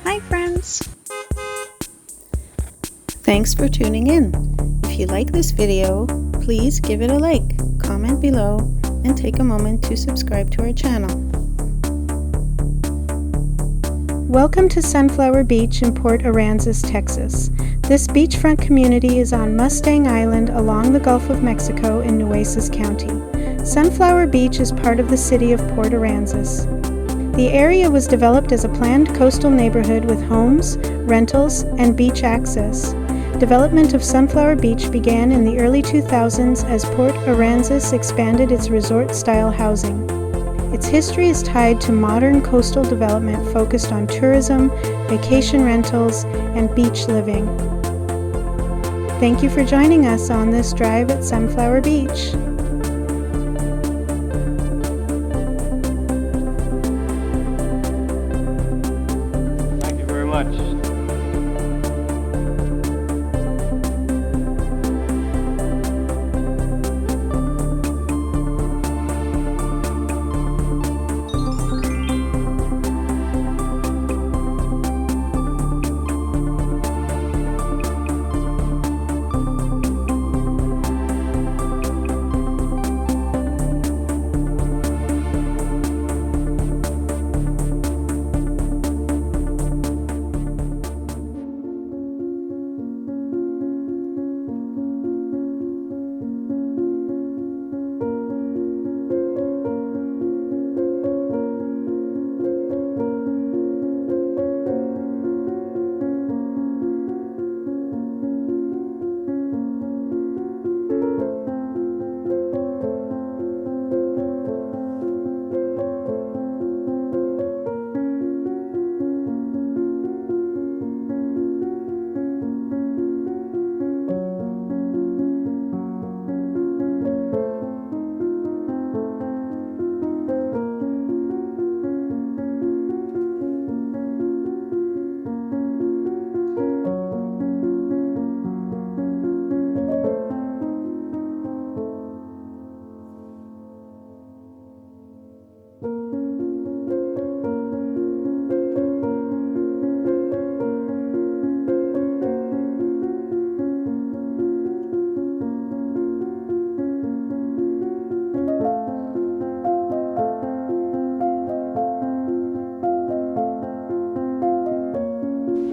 Hi friends! Thanks for tuning in. If you like this video, please give it a like, comment below, and take a moment to subscribe to our channel. Welcome to Sunflower Beach in Port Aransas, Texas. This beachfront community is on Mustang Island along the Gulf of Mexico in Nueces County. Sunflower Beach is part of the city of Port Aransas. The area was developed as a planned coastal neighborhood with homes, rentals, and beach access. Development of Sunflower Beach began in the early 2000s as Port Aransas expanded its resort-style housing. Its history is tied to modern coastal development focused on tourism, vacation rentals, and beach living. Thank you for joining us on this drive at Sunflower Beach. Thank you very much.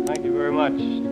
Thank you very much.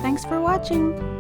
Thanks for watching!